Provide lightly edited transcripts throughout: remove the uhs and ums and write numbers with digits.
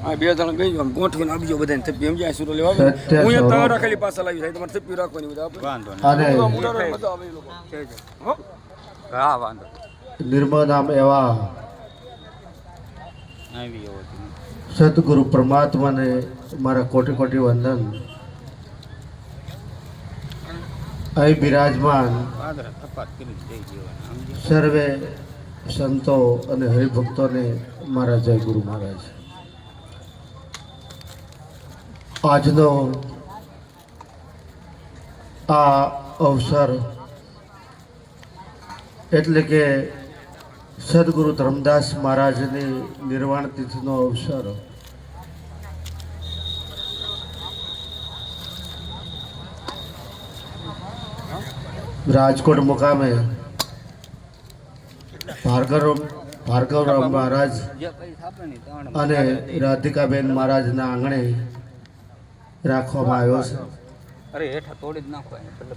આ બે જણ ગઈ આમ ગોઠવીને આપજો બધાને થપ્પી એમ જાય સુરો લેવા હું અહીંયા તાર રાખેલી પાછા લાવી થાય તમારે થપ્પી રાખવાની બધા આપણે વાંધો નહીં મજા આવે એ લોકો હો હા વાંધો નિર્મળ નામ એવા આવી એવો સદગુરુ પરમાત્માને મારા કોટી કોટી વંદન. અહીં બિરાજમાન સર્વે સંતો અને હરિભક્તોને મારા જય ગુરુ મહારાજ. આજનો આ અવસર એટલે કે સદગુરુ ધર્મદાસ મહારાજની નિર્વાણ તિથિનો અવસર. રાજકોટ મુકામે ભાર્ગવરામ મહારાજ અને રાધિકાબેન મહારાજના આંગણે રાખવામાં આવ્યો છે.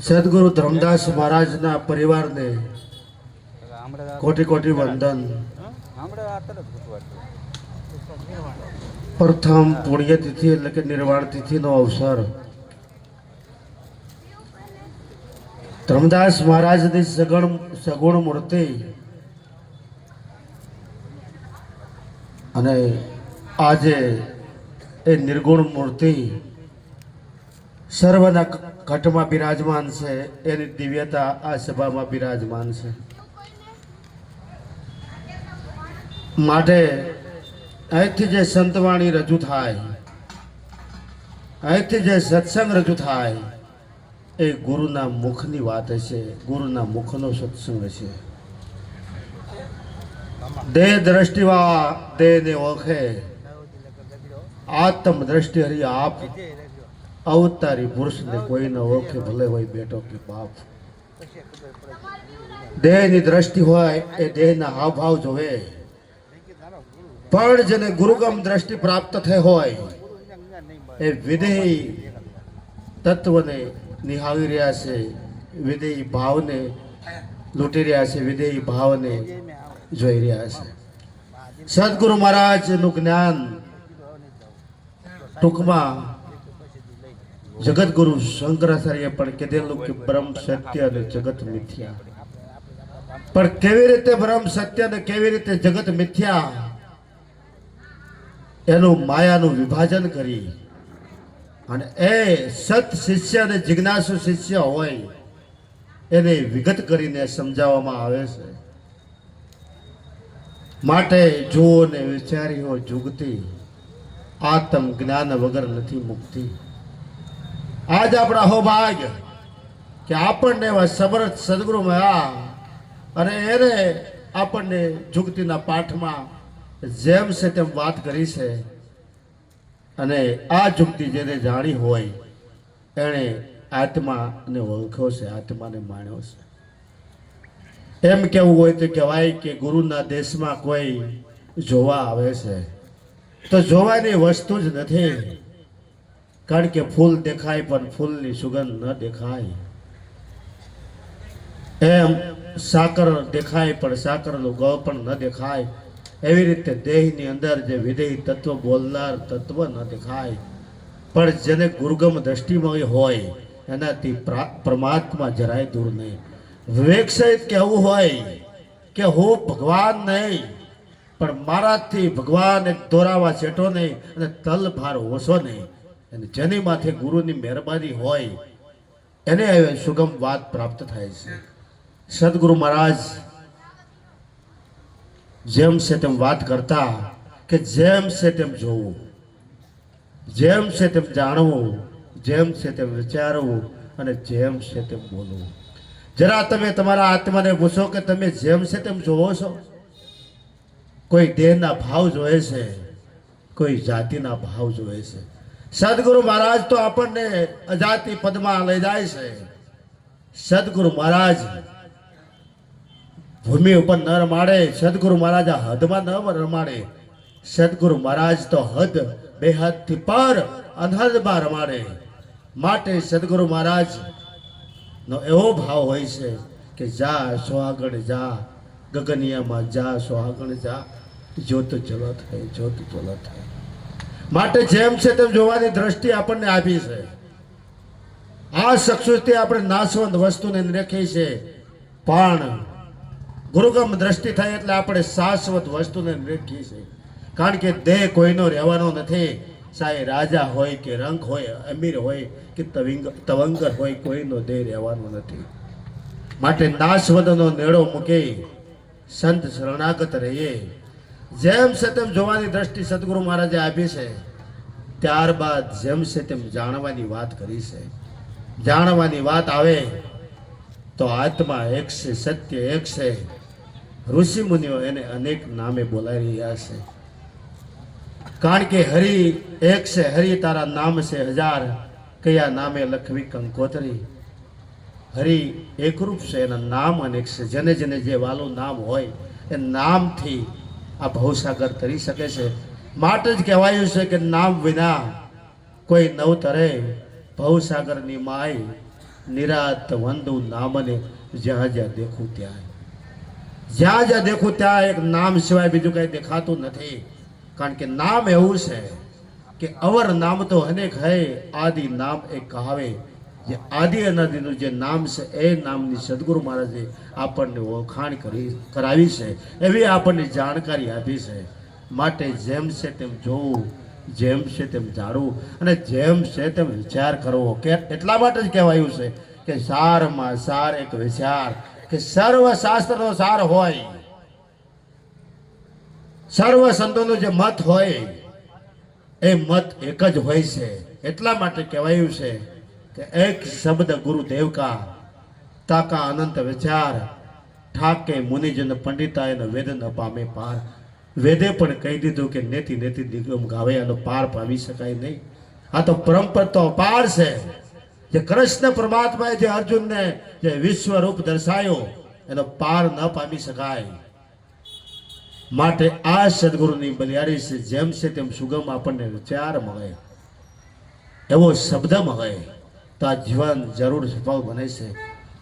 સદગુરુ ધર્મદાસ મહારાજના પરિવારને કોટી કોટી વંદન. પ્રથમ પુણ્યતિથિ એટલે કે નિર્વાણ તિથિનો અવસર. ધર્મદાસ મહારાજની સગુણ મૂર્તિ અને આજે એ નિર્ગુણ મૂર્તિ સર્વના ઘટમાં બિરાજમાન છે. એની દિવ્યતા આ સભામાં બિરાજમાન છે. માટે અહીંથી જે સંતવાણી રજૂ થાય, અહીંથી જે સત્સંગ રજૂ થાય એ ગુરુના મુખની વાત હશે, ગુરુના મુખનો સત્સંગ હશે. દેહ દ્રષ્ટિવા દેહને ઓળખે, આત્મ દ્રષ્ટિ હરી આપ. અવતારી પુરુષને કોઈ ન ઓળખે, ભલે હોય બેટો કે બાપ. દેહની દ્રષ્ટિ હોય એ દેહના હાવભાવ જોવે, પણ જેને ગુરુગમ દ્રષ્ટિ પ્રાપ્ત થઈ હોય એ વિદેહી તત્વને નિહાળી રહ્યા છે, વિદેહી ભાવને લૂંટી રહ્યા છે, વિદેહી ભાવને જોઈ રહ્યા છે. સદગુરુ મહારાજનું જ્ઞાન ટૂંકમાં જગતગુરુ શંકરાચાર્ય પણ કીધેલું કે બ્રહ્મ સત્ય અને જગત મિથ્યા. પણ કેવી રીતે બ્રહ્મ સત્ય અને કેવી રીતે જગત મિથ્યા એનું માયાનું વિભાજન કરી અને એ સત શિષ્ય અને જિજ્ઞાસુ શિષ્ય હોય એને વિગત કરીને સમજાવવામાં આવે છે. માટે જુઓ ને વિચારીઓ જુગતી, આત્મ જ્ઞાન વગર નથી મુક્તિ. આજ આપણા અહોભાગ્ય કે આપણને એવા સમર્થ સદગુરુ મળ્યા અને એને આપણને જુગતીના પાઠમાં જેમ છે તેમ વાત કરી છે. અને આ જુગતી જેને જાણી હોય એણે આત્માને ઓળખ્યો છે, આત્માને માણ્યો છે. એમ કેવું હોય તો કહેવાય કે ગુરુના દેશમાં કોઈ જોવા આવે છે તો જોવાની વસ્તુ જ નથી. કારણ કે ફૂલ દેખાય પણ ફૂલની સુગંધ ન દેખાય. એમ સાકર દેખાય પણ સાકરનું ગળ પણ ન દેખાય. એવી રીતે દેહની અંદર જે વિદેહી તત્વ બોલનાર તત્વ ન દેખાય, પણ જેને ગુરુગમ દ્રષ્ટિમાં હોય એનાથી પરમાત્મા જરાય દૂર નહીં. વિવેક સહિત કહેવું હોય કે હું ભગવાન નહીં, પણ મારાથી ભગવાન એક દોરાવા છેટો નહીં અને તલ ભાર ઓછો નહીં. અને જેની માથે ગુરુની મહેરબાની હોય એને હવે સુગમ વાત પ્રાપ્ત થાય છે. સદગુરુ મહારાજ જેમ છે તેમ વાત કરતા કે જેમ છે તેમ જોવું, જેમ છે તેમ જાણવું, જેમ છે તેમ વિચારવું અને જેમ છે તેમ બોલવું. જરા તમે તમારા આત્માને પૂછો કે તમે જેમ છે તેમ જોવો છો? કોઈ દેહના ભાવ જોવે છે, કોઈ જાતિના ભાવ જોવે છે. સદગુરુ મહારાજ તો આપણને અજાતિ પદમાં લઈ જાય છે. સદગુરુ મહારાજ ભૂમિ ઉપર ન રમાડે, સદગુરુ મહારાજ આ હદમાં ન રમાડે. સદગુરુ મહારાજ તો હદ બેહદથી પર અનહદમાં રમાડે. માટે સદગુરુ મહારાજ નો એવો ભાવ હોય છે કે જા સોહાગણ જા, ગગનિયામાં જા સોહાગણ જા, જ્યોત જલત હૈ, જ્યોત જલત હૈ. માટે જેમ છે તેમ જોવાની દ્રષ્ટિ આપણને આપી છે. આ ચક્ષુથી આપણે નાશવંત વસ્તુને નિરખી છે, પણ ગુરુગમ દ્રષ્ટિ થાય એટલે આપણે શાશ્વત વસ્તુને નિરખી છે. કારણ કે દેહ કોઈનો રહેવાનો નથી. ચાહે રાજા હોય કે રંક હોય, અમીર હોય કે તવંગર હોય, કોઈનો દેહ રહેવાનો નથી. માટે નાશવંતનો નેડો મૂકી સંત શરણાગત રહીએ. જેમ છે તેમ જોવાની દ્રષ્ટિ સદગુરુ મહારાજે આપી છે. ત્યારબાદ જેમ છે તેમ જાણવાની વાત કરી છે. જાણવાની વાત આવે તો આત્મા એક છે, સત્ય એક છે. ઋષિ મુનિઓ એને અનેક નામે બોલાવી રહ્યા છે. કારણ કે હરિ એક છે, હરિ તારા નામ છે હજાર, કયા નામે લખવી કંકોતરી. હરિ એકરૂપ છે, એના નામ અનેક છે. જેને જેને જે વાલું નામ હોય એ નામથી આ ભવસાગર તરી શકે છે. માટે જ કહેવાયું છે કે નામ વિના કોઈ નવ તરે. ભવસાગરની માય નિરાત વંદુ નામને, જ્યાં જ્યાં દેખું ત્યાં. જ્યાં જ્યાં દેખું ત્યાં એક નામ સિવાય બીજું કઈ દેખાતું નથી. કારણ કે નામ એવું છે કે અવર નામ તો અનેક હૈ, આદિ નામ એક કહાવે. જે આદિ અનાદિનું જે નામ છે એ નામની સદગુરુ મહારાજે આપણને ઓળખાણ કરાવી છે, એવી આપણને જાણકારી આપી છે. માટે જેમ છે તેમ જોવું, જેમ છે તેમ જાણવું અને જેમ છે તેમ વિચાર કરવો. કે એટલા માટે જ કહેવાયું છે કે સારમાં સાર એક વિચાર, કે સર્વ શાસ્ત્રનો સાર હોય, સર્વ સંતોનો જે મત હોય એ મત એક જ હોય છે. એટલા માટે કહેવાયું છે કે એક શબ્દ ગુરુદેવ કા, તાકા અનંત વિચાર, ઠાકે મુનિજન પંડિતા એનો વેદ ન પામે પાર. વેદે પણ કહી દીધું કે નેતિ નેતિ દિગમ ગાવે, આનો પાર પામી શકાય નહીં. આ તો પરંપરા તો પાર છે. જે કૃષ્ણ પરમાત્માએ જે અર્જુનને જે વિશ્વ રૂપ દર્શાયો એનો પાર ન પામી શકાય. માટે આ સદગુરુની બલિયારી છે. જેમ છે તેમ સુગમ આપણને વિચાર મળે, એવો શબ્દ મળે તો આ જીવન જરૂર સફળ બને છે.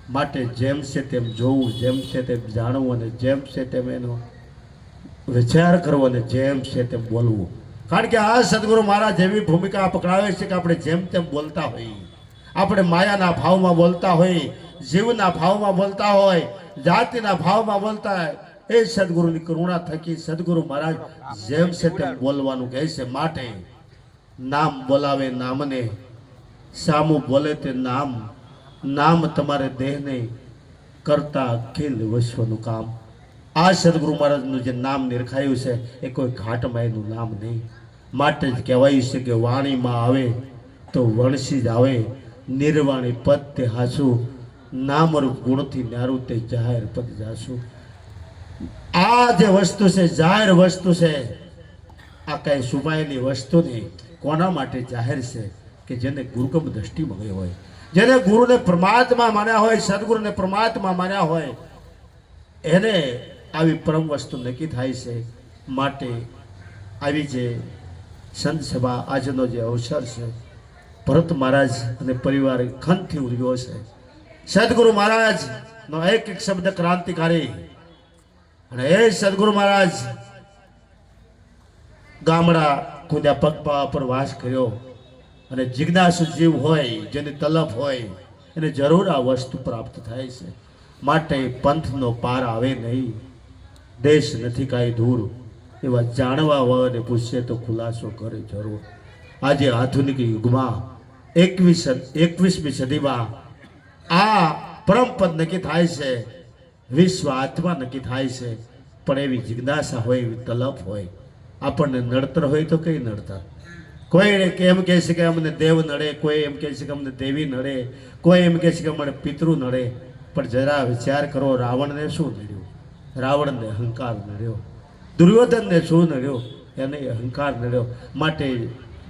માટે જેમ છે તેમ જોવું, જેમ છે તેમ જાણવું અને જેમ છે તેમ એનો વિચાર કરવો અને જેમ છે તેમ બોલવું. કારણ કે આ સદગુરુ મહારાજ એવી ભૂમિકા પકડાવે છે કે આપણે જેમ તેમ બોલતા હોઈએ, આપણે માયાના ભાવમાં બોલતા હોઈએ, જીવના ભાવમાં બોલતા હોય, જાતિના ભાવમાં બોલતા હોય, એ સદગુરુની કરુણા થકી સદગુરુ મહારાજ જેમ છે તેમ બોલવાનું કહે છે. માટે નામ બોલાવે નામને, સામું બોલે તે નામ. નામ તમારે દેહને કરતા અખિલ વિશ્વનું કામ. આ સદગુરુ મહારાજનું જે નામ નિરખાયું છે એ કોઈ ઘાટમાં નામ નહીં. માટે જ કહેવાયું છે કે વાણીમાં આવે તો વણસી જ આવે, નિર્વાણી પદ તે હાસું, નામરૂપ ગુણથી ન્યારું તે જાહેર પદ જાસું. આ જે વસ્તુ છે જાહેર વસ્તુ છે, આ કઈ છુપાયેલી વસ્તુ નહીં. કોના માટે જાહેર છે? કે જેને ગુરુકમ દ્રષ્ટિ મળી હોય, જેને ગુરુને પરમાત્મા માન્યા હોય, સદગુરુને પરમાત્મા માન્યા હોય, એને આવી પરમ વસ્તુ નક્કી થાય છે. માટે આવી જે સંત સભા આજનો જે અવસર છે, ભરત મહારાજ અને પરિવાર ખંતથી ઉજવ્યો છે. સદગુરુ મહારાજનો એક એક શબ્દ ક્રાંતિકારી. અને એ સદગુરુ મહારાજ ગામડા ખુદ્યા પગપાળા પર વાસ કર્યો. અને જિજ્ઞાસુ જીવ હોય, જેની તલફ હોય, એને જરૂર આ વસ્તુ પ્રાપ્ત થાય છે. માટે પંથનો પાર આવે નહીં, દેશ નથી કાંઈ દૂર, એવા જાણવા વને પૂછે તો ખુલાસો કરે જરૂર. આજે આધુનિક યુગમાં 21મી સદીમાં આ પરમપદ નક્કી થાય છે, વિશ્વ આત્મા નક્કી થાય છે. પણ એવી જિજ્ઞાસા હોય, એવી તલફ હોય. આપણને નડતર હોય તો કઈ નડતર? કોઈ એમ કહે છે કે અમને દેવ નડે, કોઈ એમ કહે છે કે અમને દેવી નડે, કોઈ એમ કહે છે કે અમને પિતૃ નડે. પણ જરા વિચાર કરો, રાવણને શું નડ્યું? રાવણને અહંકાર નડ્યો. દુર્યોધનને શું નડ્યો? એને અહંકાર નડ્યો. માટે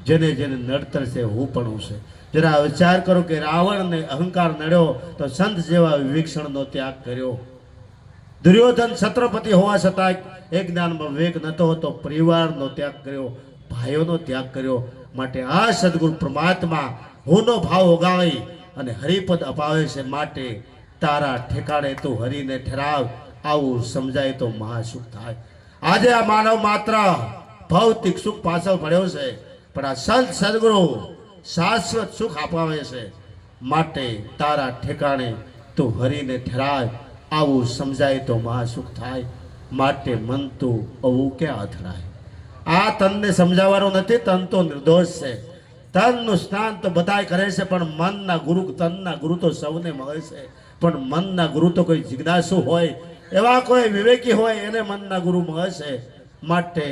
જેને જેને નડતર છે હું પણ છે. જરા વિચાર કરો કે રાવણને અહંકાર નડ્યો તો સંત જેવા વિવેક્ષણનો ત્યાગ કર્યો. દુર્યોધન છત્રપતિ હોવા છતાં એક જ્ઞાનમાં વિવેક નતો હોતો, પરિવારનો ત્યાગ કર્યો, ભાઈઓનો ત્યાગ કર્યો. માટે આ સદગુરુ પરમાત્મા હુંનો ભાવ ઓગાળી અને હરિપદ અપાવે છે. માટે તારા ઠેકાણે તું હરિને ઠરાવ, આવું સમજાય તો મહાસુખ થાય. આજે આ માનવ માત્ર ભૌતિક સુખ પાછળ પડ્યો છે, પણ આ સંત સદગુરુ શાશ્વત સુખ અપાવે છે. માટે તારા ઠેકાણે તું હરીને ઠરાય, આવું સમજાય તો મહાસુખ થાય. માટે મન તું આવું ક્યાં અથડાય. આ તનને સમજાવવાનું નથી, તન તો નિર્દોષ છે. તનનું સ્નાન તો બધાય કરે છે, પણ મનના ગુરુ, તનના ગુરુ તો સૌને મળે છે. પણ મનના ગુરુ તો કોઈ જિજ્ઞાસુ હોય, એવા કોઈ વિવેકી હોય, એને મનના ગુરુ મળે છે. માટે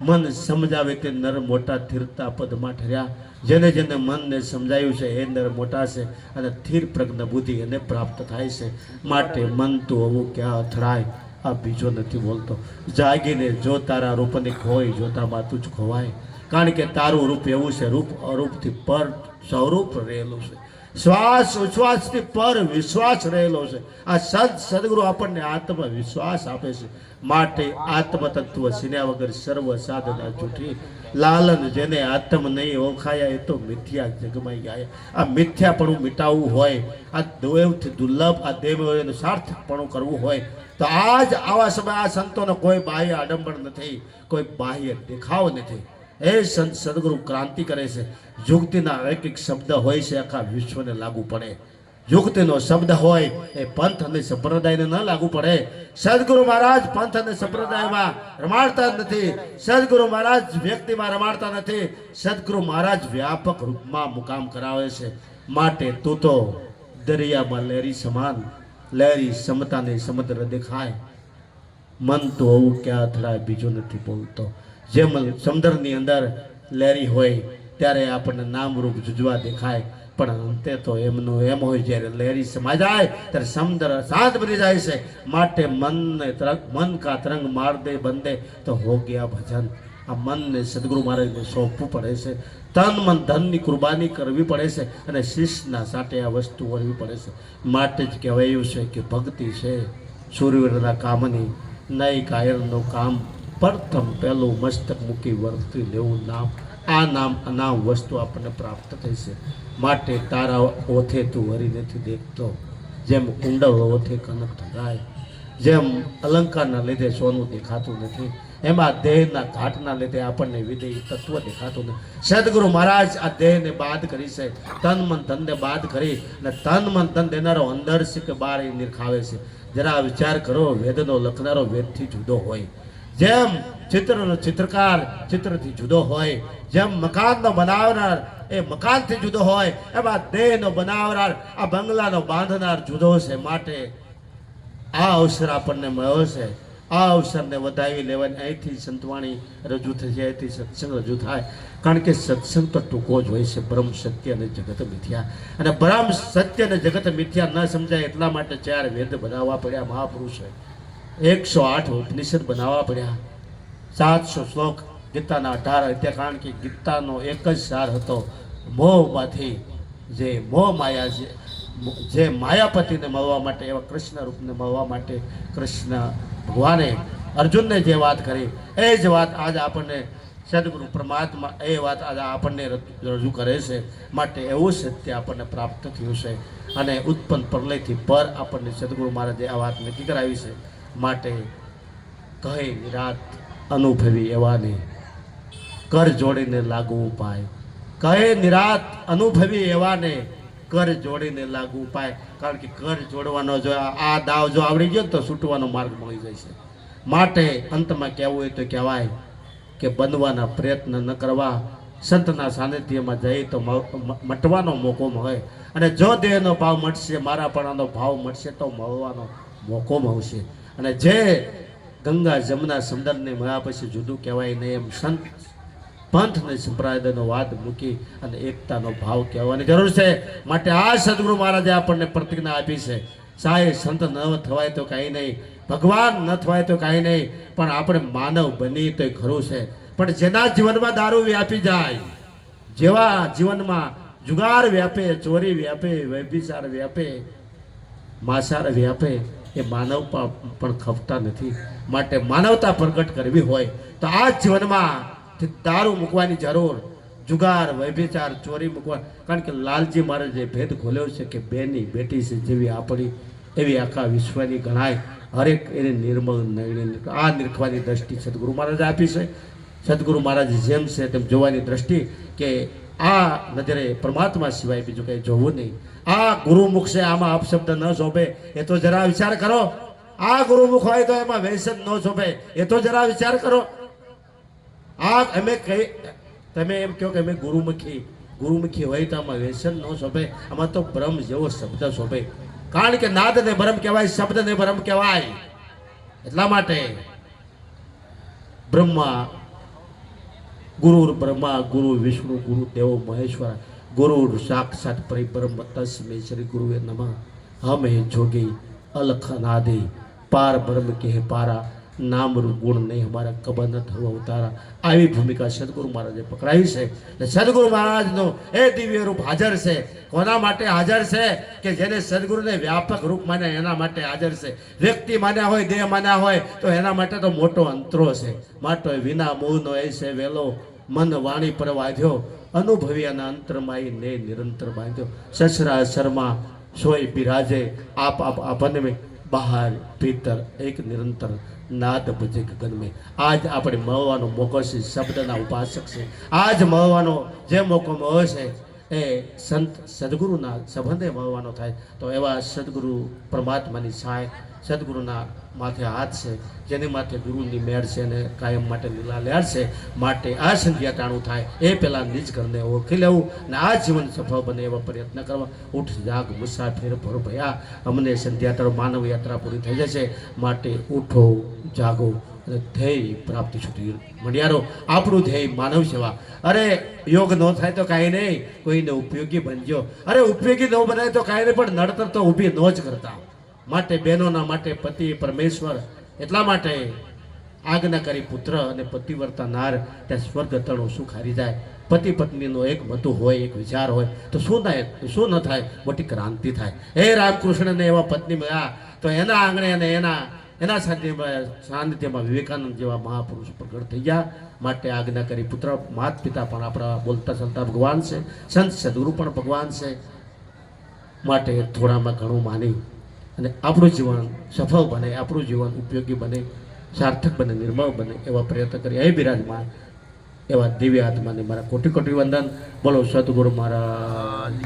મન સમજાવે તે નર મોટા થીરતા પદમાં ઠર્યા. જેને જેને મનને સમજાયું છે એ નર મોટા છે, અને થીર પ્રજ્ઞ બુદ્ધિ એને પ્રાપ્ત થાય છે. માટે મન તું આવું ક્યાં અથડાય, આ બીજો નથી બોલતો. જાગીને જો તારા રૂપની ખોય, જોતામાં તું જ ખોવાય. કારણ કે તારું રૂપ એવું છે, રૂપ અરૂપથી પર સ્વરૂપ રહેલું છે. શ્વાસ ઉચ્છ્વાસથી પર વિશ્વાસ રહેલો છે. આ સદગુરુ આપણને આત્મવિશ્વાસ આપે છે. માટે આત્મતત્વ સીન્યા વગર સર્વ સાધના જૂઠી. લાલન જેને આત્મ નહીં ઓળખાયા, એ તો મિથ્યા જગમાઈ ગયા. આ મિથ્યાપણું મિટાવવું હોય, આ દેવથી દુર્લભ આ દેવનું સાર્થકપણું કરવું હોય, તો આજ આવા સમય આ સંતોનો કોઈ બાહ્ય આડંબર નથી, કોઈ બાહ્ય દેખાવ નથી. એ સંત સદગુરુ ક્રાંતિ કરે છે. યુક્તિના એક એક શબ્દ હોય છે, આખા વિશ્વને લાગુ પડે. યુક્તિનો શબ્દ હોય એ પંથ અને સંપ્રદાયને ન લાગુ પડે. સદગુરુ મહારાજ પંથ અને સંપ્રદાયમાં રમાડતા નથી. સદગુરુ મહારાજ વ્યક્તિમાં રમાડતા નથી. સદગુરુ મહારાજ વ્યાપક રૂપમાં મુકામ કરાવે છે. માટે તું તો દરિયામાં લહેરી સમાન, લહેરી સમતાને સમુદ્ર દેખાય. મન તો આવું ક્યાં અથડાય, બીજું નથી બોલતો. જેમ સમુદ્રની અંદર લહેરી હોય ત્યારે આપણને નામરૂપ જુજવા દેખાય, પણ અંતે તો એમનું એમ હોય, જ્યારે લહેરી સમાઈ જાય ત્યારે સમુદ્ર શાંત બની જાય છે. માટે મનને મન કા તરંગ માર દે બંદે તો હો ગયા ભજન. આ મનને સદગુરુ મહારાજને સોંપવું પડે છે. તન મન ધનની કુરબાની કરવી પડે છે, અને શિષ્યના સાથે આ વસ્તુ વળવી પડે છે. માટે જ કહેવાયું છે કે ભક્તિ છે સૂર્યના કામની, નહીં કાયરનું કામ. પ્રથમ પહેલું મસ્તક મૂકી વર્તી લેવું નામ. આ નામ અનામ વસ્તુ આપણને પ્રાપ્ત થઈ છે. માટે તારા ઓથે તું હરી નથી દેખતો. જેમ કુંડળ ઓથે કનક ઢગાય, જેમ અલંકારના લીધે સોનું દેખાતું નથી, એમાં દેહના ઘાટના લીધે આપણને વિદેહી તત્વ દેખાતું નથી. સદગુરુ મહારાજ આ દેહને બાદ કરી છે, તન મન ધનને બાદ કરી, અને તન મન ધન દેનારો અંદર છે કે બહાર એ નિરખાવે છે. જરા વિચાર કરો, વેદનો લખનારો વેદથી જુદો હોય, જેમ ચિત્રનો ચિત્રકાર ચિત્રથી જુદો હોય, જેમ મકાનનો બનાવનાર એ મકાનથી જુદો હોય, એમાં દેહનો બનાવનાર આ બંગલાનો બાંધનાર જુદો છે. માટે આ અવસર આપણને મળ્યો છે. આ અવસરને વધાવી લેવાની અહીંથી સંતવાણી રજૂ થશે, અહીંથી સત્સંગ રજૂ થાય. કારણ કે સત્સંગ તો ટૂંકો જ હોય છે. બ્રહ્મ સત્ય અને જગત મિથ્યા, અને બ્રહ્મ સત્ય અને જગત મિથ્યા ન સમજાય એટલા માટે 4 વેદ બનાવવા પડ્યા મહાપુરુષોએ, 108 ઉપનિષદ બનાવવા પડ્યા, 700 શ્લોક ગીતાના 18 અધ્યાય. કારણ કે ગીતાનો એક જ સાર હતો, મોહમાંથી જે મોહ માયા જે માયાપતિને મળવા માટે, એવા કૃષ્ણ રૂપને મળવા માટે કૃષ્ણ ભગવાને અર્જુનને જે વાત કરી, એ જ વાત આજે આપણને સદગુરુ પરમાત્મા એ વાત આજે આપણને રજૂ કરે છે. માટે એવું સત્ય આપણને પ્રાપ્ત થયું છે, અને ઉત્પન્ન પ્રલયથી પર આપણને સદગુરુ મહારાજે આ વાત નક્કી કરાવી છે. માટે કહે નિરાત અનુભવી એવાને કર જોડીને લાગુ ઉપાય. કહે નિરાત અનુભવી એવાને કર જોડીને લાગુ ઉપાય. કારણ કે કર જોડવાનો જો આ દાવ જો આવડી ગયો તો છૂટવાનો માર્ગ મળી જાય છે. માટે અંતમાં કહેવું હોય તો કહેવાય કે બનવાના પ્રયત્ન ન કરવા, સંતના સાનિધ્યમાં જઈ તો મટવાનો મોકો મળે. અને જો દેહનો ભાવ મટશે, મારાપણાનો ભાવ મટશે તો મળવાનો મોકો મળશે. અને જે ગંગા જમના સમુદ્રને મળ્યા પછી જુદું કહેવાય નહીં, એમ સંત પંથ અને સંપ્રદાયનો વાદ મૂકી અને એકતાનો ભાવ કહેવાની જરૂર છે. માટે આ સદગુરુ મહારાજે આપણને પ્રતિજ્ઞા આપી છે, સાહેબ સંત ન થવાય તો કાંઈ નહીં, ભગવાન ન થવાય તો કાંઈ નહીં, પણ આપણે માનવ બની તો ખરું છે. પણ જેના જીવનમાં દારૂ વ્યાપી જાય, જેવા જીવનમાં જુગાર વ્યાપે, ચોરી વ્યાપે, વ્યભિચાર વ્યાપે, માંસાહાર વ્યાપે, એ માનવ પણ ખપતા નથી. માટે માનવતા પ્રગટ કરવી હોય તો આ જીવનમાં દારૂ મૂકવાની જરૂર, જુગાર, વ્યભિચાર, ચોરી મૂકવા. કારણ કે લાલજી મહારાજે ભેદ ખોલ્યો છે કે બેની બેટી છે જેવી આપણી એવી આખા વિશ્વની ગણાય. હરેક એને નિર્મળ નિર્ણય આ નિરખવાની દ્રષ્ટિ સદગુરુ મહારાજે આપી છે. સદગુરુ મહારાજ જેમ છે તેમ જોવાની દ્રષ્ટિ કે આ નજરે પરમાત્મા સિવાય બીજું કંઈ જોવું નહીં. આ ગુરુમુખ છે, આમાં અપશબ્દ ન શોભે એ તો જરા વિચાર કરો. આ ગુરુમુખ હોય તો એમાં વ્યસન ન શોભે એ તો જરા વિચાર કરો. આ અમે કઈ તમે એમ કહો કે અમે ગુરુમુખી હોય તો આમાં વ્યસન ન શોભે. આમાં તો બ્રહ્મ જેવો શબ્દ શોભે. કારણ કે નાદ ને બ્રહ્મ કહેવાય, શબ્દ ને બ્રહ્મ કહેવાય. એટલા માટે બ્રહ્મા ગુરુ બ્રહ્મા ગુરુ વિષ્ણુ ગુરુ દેવો મહેશ્વર ગુરુ સાક્ષાત પરિબ્રહ્મ તસ્मै શ્રી ગુરુવે નમઃ. હમે જોગી અલખ નાદે પાર બ્રહ્મ કે પારા નામ રૂપ ગુણ નહીં હમારા કબર ન થવો અવતારા. આવી ભૂમિકા સદગુરુ મહારાજે પકડાવી છે. એટલે સદગુરુ મહારાજનો એ દિવ્ય રૂપ હાજર છે. કોના માટે હાજર છે? કે જેને સદગુરુને વ્યાપક રૂપ માન્યા એના માટે હાજર છે. વ્યક્તિ માન્યા હોય, દેહ માન્યા હોય તો એના માટે તો મોટો અંતરો છે. માટે વિના મોહનો એ છે વેલો મન વાણી પર વાંધ્યો અનુભવ્યાના અંતરમાઈ ને નિરંતર બાંધ્યો. સસરા શર્મા સોય બિરાજે આપ આપને બહાર ભીતર એક નિરંતર નાદ ભજે ગગન મેં. આજ આપણે મળવાનો મોકો છે, શબ્દના ઉપાસક છે. આજ મળવાનો જે મોકો મળે છે એ સંત સદગુરુના સંબંધે મળવાનો થાય. તો એવા સદગુરુ પરમાત્માની સહાય, સદગુરુના માથે હાથ છે, જેની માથે ગુરુની મેળ છે અને કાયમ માટે લીલા લેર છે. માટે આ સંધ્યા ટાણું થાય એ પહેલાં નિજ ઘરને ઓળખી લેવું અને આ જીવન સફળ બને એવા પ્રયત્ન કરવા. ઉઠ જાગ મુસાફિર ભર ભયા. અમને સંધ્યા ટાણું માનવ યાત્રા પૂરી થઈ જશે. માટે ઉઠો જાગો અને ધ્યેય પ્રાપ્તિ સુધી મળ્યારો. આપણું ધ્યેય માનવ સેવા. અરે યોગ ન થાય તો કાંઈ નહીં, કોઈને ઉપયોગી બનજો. અરે ઉપયોગી ન બનાય તો કાંઈ નહીં, પણ નડતર તો ઊભી ન જ કરતા. માટે બહેનોના માટે પતિ પરમેશ્વર. એટલા માટે આજ્ઞા કરી પુત્ર અને પતિવર્તા નાર ત્યાં સ્વર્ગ તણું સુખ હારી જાય. પતિ પત્નીનો એક મતું હોય, એક વિચાર હોય તો શું થાય, શું ન થાય, મોટી ક્રાંતિ થાય. હે રામકૃષ્ણને એવા પત્ની મળ્યા તો એના આંગણે અને એના સાનિધ્યમાં વિવેકાનંદ જેવા મહાપુરુષ પ્રગટ થઈ ગયા. માટે આજ્ઞા કરી પુત્ર. માત પિતા પણ આપણા બોલતા ચાલતા ભગવાન છે, સંત સદગુરુ પણ ભગવાન છે. માટે થોડામાં ઘણું માની અને આપણું જીવન સફળ બને, આપણું જીવન ઉપયોગી બને, સાર્થક બને, નિર્મળ બને એવા પ્રયત્ન કરી એ બિરાજમાન એવા દિવ્ય આત્માને મારા કોટી કોટી વંદન. બોલો સદગુરુ મહારાજ.